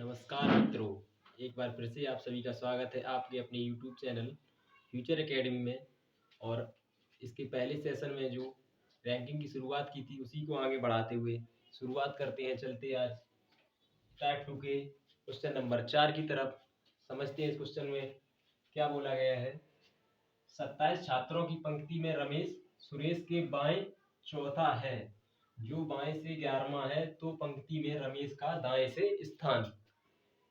नमस्कार मित्रों, एक बार फिर से आप सभी का स्वागत है आपके अपने यूट्यूब चैनल फ्यूचर एकेडमी में। और इसके पहले सेशन में जो रैंकिंग की शुरुआत की थी उसी को आगे बढ़ाते हुए शुरुआत करते हैं। चलते आज टाइप 2 के क्वेश्चन नंबर 4 की तरफ। समझते हैं इस क्वेश्चन में क्या बोला गया है। 27 छात्रों की पंक्ति में रमेश सुरेश के बाएं चौथा है, जो बाएं से 11वां है, तो पंक्ति में रमेश का दाएं से स्थान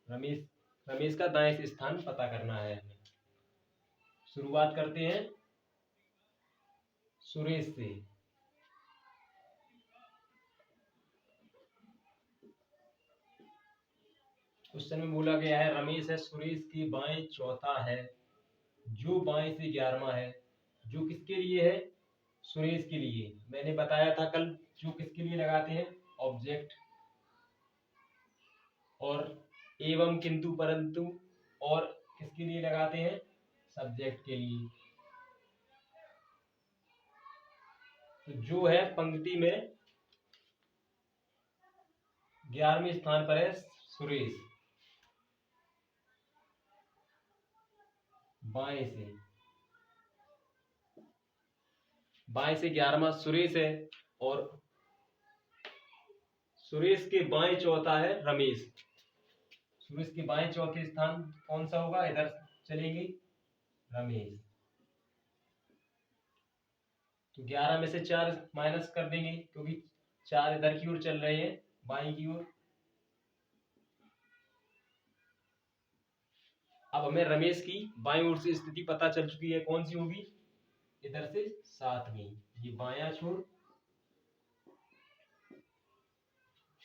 रमेश का दाएं से स्थान पता करना है हमें। शुरुआत करते हैं सुरेश से। क्वेश्चन में बोला गया है रमेश है सुरेश के बाएं चौथा है, जो बाएं से 11वां है। जो किसके लिए है? सुरेश के लिए। मैंने बताया था कल, जो किसके लिए लगाते हैं? ऑब्जेक्ट और एवं किंतु परंतु, और किसके लिए लगाते हैं? सब्जेक्ट के लिए। तो जो है पंक्ति में 11वें स्थान पर है सुरेश, बाएं से 11वां सुरेश है, और सुरेश के बाएं चौथा है रमेश। सुरेश के बाएं चौथे स्थान कौन सा होगा? इधर चलेंगे रमेश। तो 11 में से 4 माइनस कर देंगे, क्योंकि 4 इधर की ओर चल रहे हैं, बाएं की ओर। अब हमें रमेश की बाएं ओर से स्थिति पता चल चुकी है, कौन सी होगी? इधर से 7वीं, ये बायां छोर,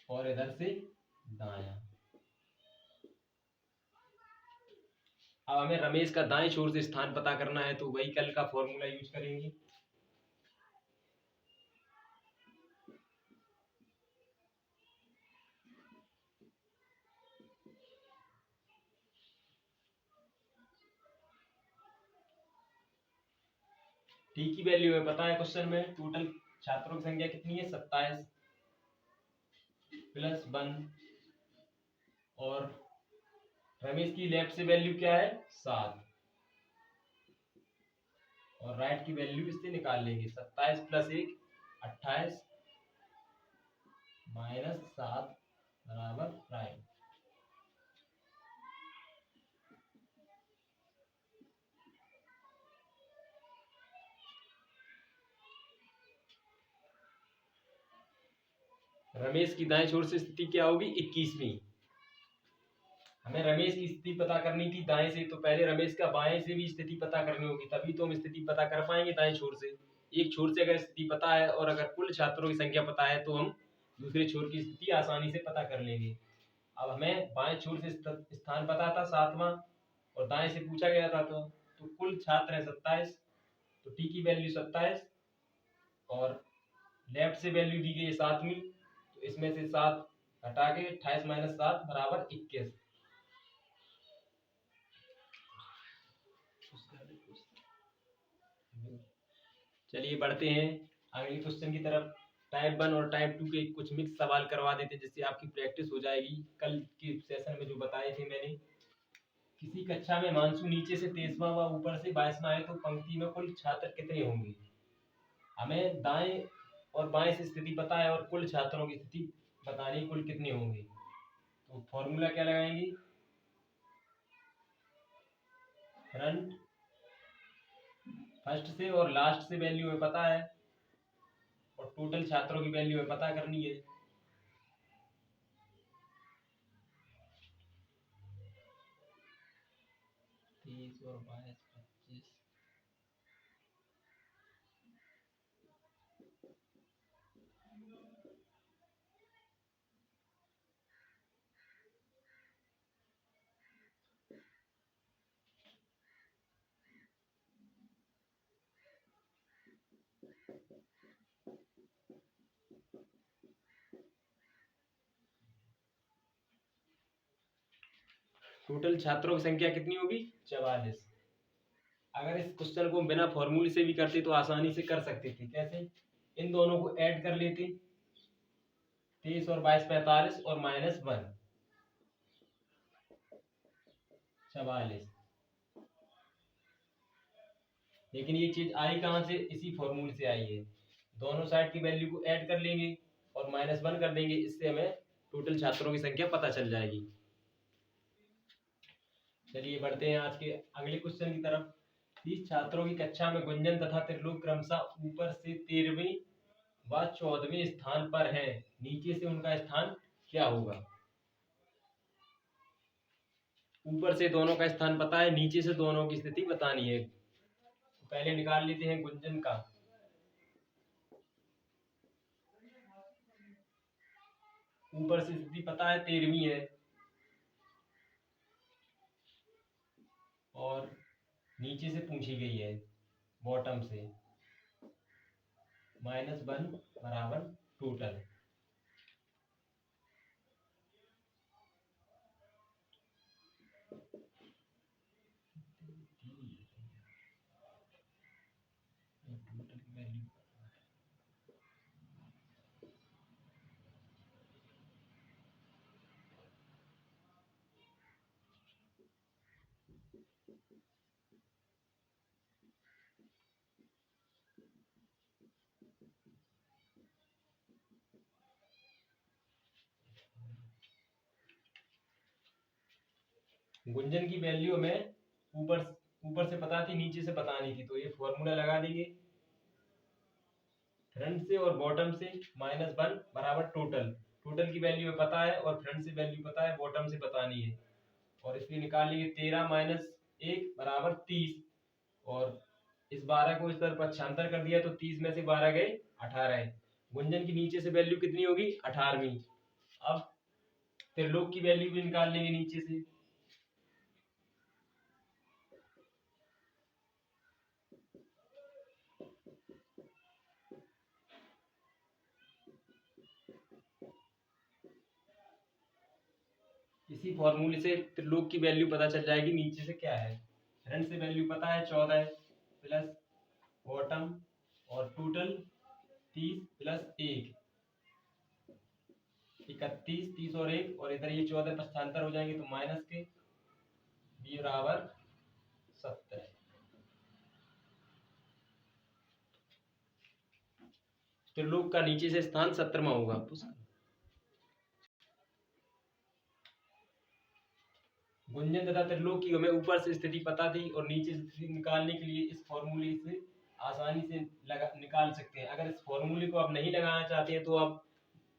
और इधर से दायां। अब हमें रमेश का दाएं छोर से स्थान पता करना है, तो वही कल का फॉर्मूला यूज करेंगे। टी की वैल्यू है पता है क्वेश्चन में। टोटल छात्रों की संख्या कितनी है? 27 प्लस 1, और रमेश की लेफ्ट से वैल्यू क्या है? 7, और राइट की वैल्यू इससे निकाल लेंगे। 27 प्लस 1 28 माइनस 7 बराबर राइट। रमेश की दाएं छोर से स्थिति क्या होगी? 21वीं। हमें रमेश की स्थिति पता करनी थी दाएं से, तो पहले रमेश का बाएं से भी स्थिति पता करनी होगी, तभी तो हम स्थिति पता कर पाएंगे दाएं छोर से। एक छोर से अगर स्थिति पता है और अगर कुल छात्रों की संख्या पता है, तो हम दूसरे छोर की स्थिति आसानी से पता कर लेंगे। अब हमें बाएं छोर से स्थान पता था 7वां, और दाएं से पूछा गया था, तो कुल छात्र है 27, तो टी की वैल्यू 27, और लेफ्ट से वैल्यू दी गई है 7वीं, तो इसमें से 7 हटा के 28 माइनस 7 बराबर 21। चलिए बढ़ते हैं अगले क्वेश्चन की तरफ। टाइप 1 और टाइप 2 के कुछ मिक्स सवाल करवा देते हैं, जिससे आपकी प्रैक्टिस हो जाएगी। कल के सेशन में जो बताए थे मैंने, किसी कक्षा में मानसू नीचे से 23वां व ऊपर से 22वां है, तो पंक्ति में कुल छात्र कितने होंगे? हमें दाएं और बाएं से स्थिति पता है, और कुल छात्रों की स्थिति बतानी कुल कितने होंगे। तो फॉर्मूला क्या लगाएंगे? फ्रंट फर्स्ट से और लास्ट से वैल्यू हमें पता है, और टोटल छात्रों की वैल्यू हमें पता करनी है। और 22 25। टोटल छात्रों की संख्या कितनी होगी? 44। अगर इस क्वेश्चन को बिना फॉर्मूले से भी करते तो आसानी से कर सकते थे। कैसे? इन दोनों को ऐड कर लेते, 23 और 22 45, और -1। 44। लेकिन ये चीज आई कहाँ से, इसी फॉर्मूले से आई है। दोनों साइड की वैल्यू को ऐड कर लेंगे और -1 कर देंगे, इससे हमें टोटल छात्रों की संख्या पता चल जाएगी। चलिए बढ़ते हैं आज के अगले क्वेश्चन की तरफ। 30 छात्रों की कक्षा में गुंजन तथा त्रिलोक क्रमशः ऊपर से 13वें व 14वें स्थान पर है, नीचे से उनका स्थान क्या होगा। ऊपर से दोनों का स्थान पता है, नीचे से दोनों की स्थिति बतानी है। तो पहले निकाल लेते हैं गुंजन का। ऊपर से स्थिति पता है 13वीं है, और नीचे से पूछी गई है बॉटम से। -1 बराबर टोटल। गुंजन की वैल्यू हमें ऊपर ऊपर से पता थी, नीचे से बतानी थी, तो ये फॉर्मूला लगा देंगे। फ्रंट से और बॉटम से -1 बराबर टोटल। टोटल की वैल्यू हमें पता है और फ्रंट से वैल्यू पता है, बॉटम से बतानी है। और इसलिए निकाल लेंगे 13 - 1 बराबर 30। और इस 12 को इस तरफ पक्षांतर कर दिया तो 30 में से 12 गए 18। गुंजन की नीचे से वैल्यू कितनी होगी, 18वीं। अब त्रिलोक की वैल्यू भी निकाल लेंगे नीचे से। इसी फॉर्मूले से त्रिलोक की वैल्यू पता चल जाएगी, नीचे से क्या है। फ्रंट से वैल्यू पता है 14 प्लस बॉटम, और टोटल 30 प्लस 1 31, 30 और 1, और इधर ये 14 पक्षांतर हो जाएंगे तो माइनस के, b बराबर 70। त्रिलोक का नीचे से स्थान 17वां होगा। गुंजन तथा त्रिलोक की हमें ऊपर से स्थिति पता थी और नीचे से स्थिति निकालने के लिए इस फॉर्मूले से आसानी से निकाल सकते हैं। अगर इस फॉर्मूले को आप नहीं लगाना चाहते हैं तो आप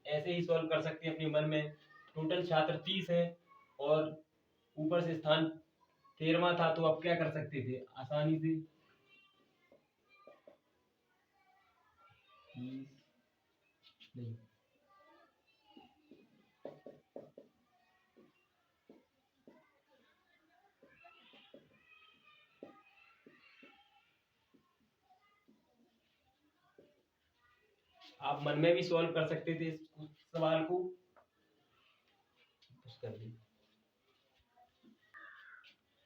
ऐसे ही सॉल्व कर सकते हैं अपने मन में। टोटल छात्र 30 हैं और ऊपर से स्थान 13वां था, तो आप क्या कर सकते थे आसानी से, 30 नहीं, आप मन में भी सॉल्व कर सकते थे इस सवाल को।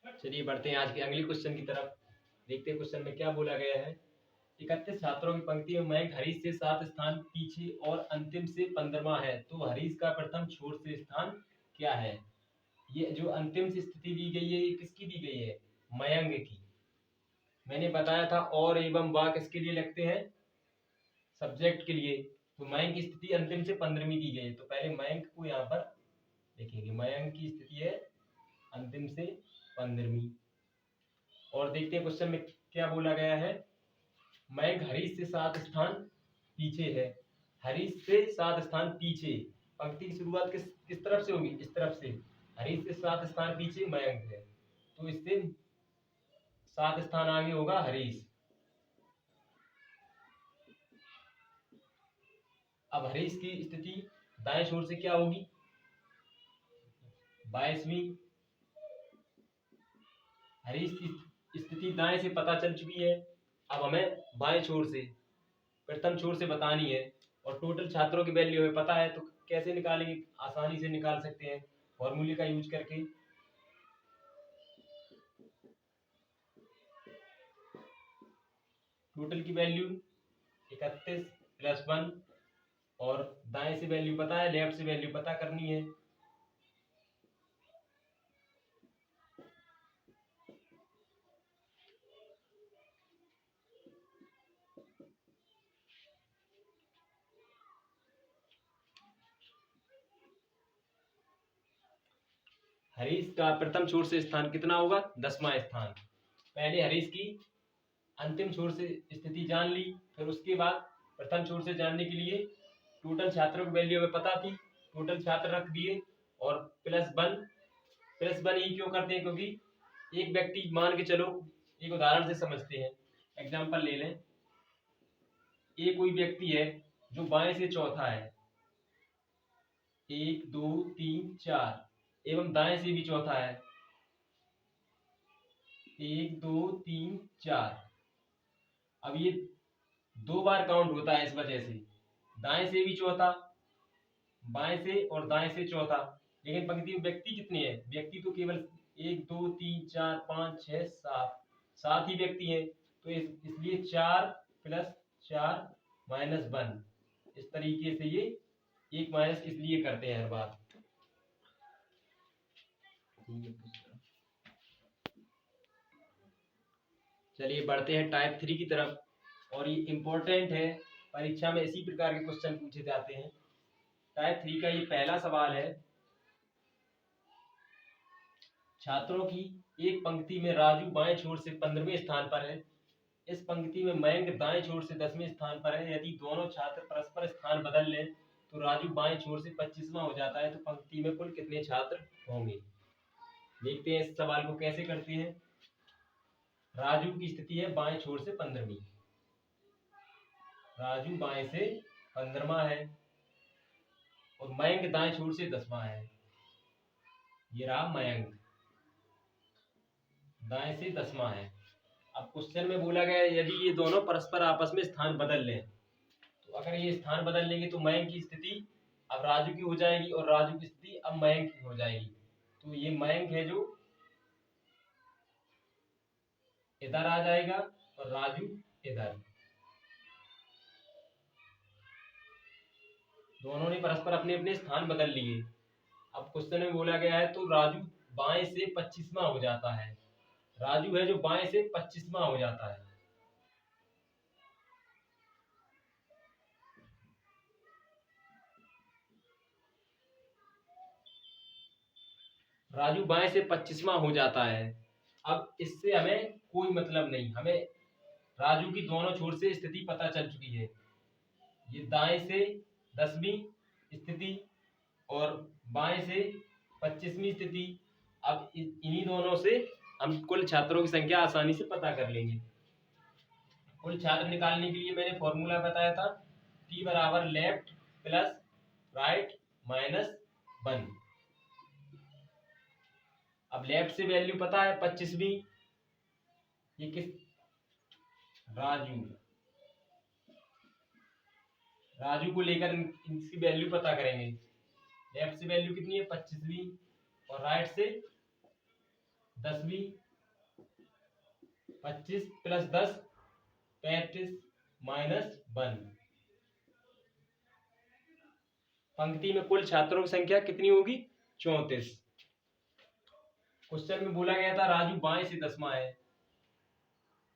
चलिए बढ़ते हैं आज के अगले क्वेश्चन की तरफ। देखते हैं क्वेश्चन में क्या बोला गया है। 31 छात्रों की पंक्ति में मयंक हरीश से 7 स्थान पीछे और अंतिम से 15वां है, तो हरीश का प्रथम छोर से स्थान क्या है। ये जो अंतिम से स्थिति दी गई है, ये किसकी दी गई है, मयंक की। मैंने बताया था और एवं वा किसके लिए लगते हैं, सब्जेक्ट के लिए। तो मयंक की स्थिति अंतिम से 15वीं दी गई है, तो पहले मयंक को यहाँ पर लिखेंगे। मयंक की स्थिति है अंतिम से 15वीं। और देखते हैं क्वेश्चन में क्या बोला गया है। मयंक हरीश से 7 स्थान पीछे है। हरीश से 7 स्थान पीछे, पंक्ति की शुरुआत किस तरफ से होगी, इस तरफ से। हरीश से 7 स्थान पीछे मयंक है, तो इससे 7 स्थान आगे होगा हरीश। अब हरीश की स्थिति दाएं छोर से क्या होगी, 22वीं। हरीश की स्थिति दाएं से पता चल चुकी है, अब हमें बाएं छोर से, प्रथम छोर से बतानी है। और टोटल छात्रों की वैल्यू हमें पता है, तो कैसे निकालेंगे, आसानी से निकाल सकते हैं फॉर्मूले का यूज करके। टोटल की वैल्यू 31 प्लस 1, और दाएं से वैल्यू पता है, लेफ्ट से वैल्यू पता करनी है। हरीश का प्रथम छोर से स्थान कितना होगा? 10वां स्थान। पहले हरीश की अंतिम छोर से स्थिति जान ली, फिर उसके बाद प्रथम छोर से जानने के लिए टोटल छात्रों की वैल्यू हमें पता थी, टोटल छात्र रख दिए और प्लस वन ही क्यों करते हैं? क्योंकि एक व्यक्ति, मान के चलो एक उदाहरण से समझते हैं, एग्जाम्पल ले लें। एक कोई व्यक्ति है जो बाएं से चौथा है, 1 2 3 4, एवं दाएं से भी चौथा है, 1 2 3 4। अब ये 2 बार काउंट होता है, इस वजह से दाएं से भी चौथा, बाएं से और दाएं से चौथा। लेकिन पंक्ति में व्यक्ति कितने हैं? व्यक्ति तो केवल 1 2 3 4 5 6 7 ही व्यक्ति हैं। तो इसलिए 4 + 4 - 1, इस तरीके से ये 1 माइनस इसलिए करते हैं हर बार। चलिए बढ़ते हैं टाइप 3 की तरफ, और ये इम्पोर्टेंट है, परीक्षा में इसी प्रकार के क्वेश्चन पूछे जाते हैं। टाइप 3 का ये पहला सवाल है। छात्रों की एक पंक्ति में राजू बाएं छोर से 15वें स्थान पर है, इस पंक्ति में मयंक दाएं छोर से 10वें स्थान पर है। यदि दोनों छात्र परस्पर स्थान बदल लें तो राजू बाएं छोर से 25वां हो जाता है, तो पंक्ति में कुल कितने छात्र होंगे? देखते हैं इस सवाल को कैसे करते हैं। राजू की स्थिति है बाएं छोर से 15वीं, राजू बाएं से 15वां है और मयंक दाएं छोर से 10वां है। ये रहा मयंक, दाएं से 10वां है। अब क्वेश्चन में बोला गया है यदि ये दोनों परस्पर आपस में स्थान बदल लें, तो अगर ये स्थान बदल लेंगे तो मयंक की स्थिति अब राजू की हो जाएगी और राजू की स्थिति अब मयंक की हो जाएगी। तो ये मयंक है जो इधर आ जाएगा और राजू इधर। दोनों ने परस्पर अपने अपने स्थान बदल लिए। अब क्वेश्चन में बोला गया है तो राजू बाएं से 25वां हो जाता है, राजू है जो बाएं से 25वां हो जाता है। राजू बाएं से 25वां हो जाता है। अब इससे हमें कोई मतलब नहीं, हमें राजू की दोनों छोर से स्थिति पता चल चुकी है। ये दाएं से 10वीं स्थिति और बाएं से 25वीं स्थिति। अब इन्हीं दोनों से हम कुल छात्रों की संख्या आसानी से पता कर लेंगे। कुल छात्र निकालने के लिए मैंने फॉर्मूला बताया था, T = left plus right minus 1। अब लेफ्ट से वैल्यू पता है 25वीं, ये किस राजू को लेकर इसकी वैल्यू पता करेंगे। लेफ्ट से वैल्यू कितनी है? 25वीं, और राइट से 10वीं। 25 + 10 35 - 1। पंक्ति में कुल छात्रों की संख्या कितनी होगी? 34। क्वेश्चन में बोला गया था राजू बाएं से 10वां है,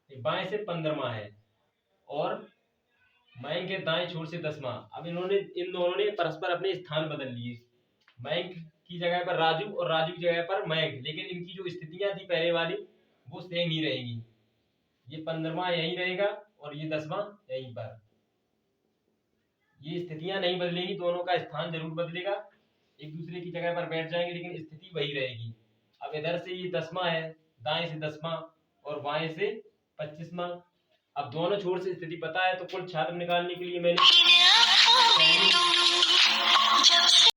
बाएं से 15वां है और मयंक के दाएं छोर से 10वां। अब इन दोनों ने परस्पर अपने स्थान बदल लिए, मयंक की जगह पर राजू और राजू की जगह पर मयंक, लेकिन इनकी जो स्थितियां थी पहले वाली वो सेम ही रहेगी। ये 15वां यहीं रहेगा और ये 10वां यहीं पर। ये स्थितियां नहीं बदलेगी, दोनों का स्थान जरूर बदलेगा, एक दूसरे की जगह पर बैठ जाएंगे लेकिन स्थिति वही रहेगी। अब इधर से ये 10वां है, दाएं से 10वां और बाएं से 25वां। अब दोनों छोर से स्थिति पता है, तो कुल छात्र निकालने के लिए मैंने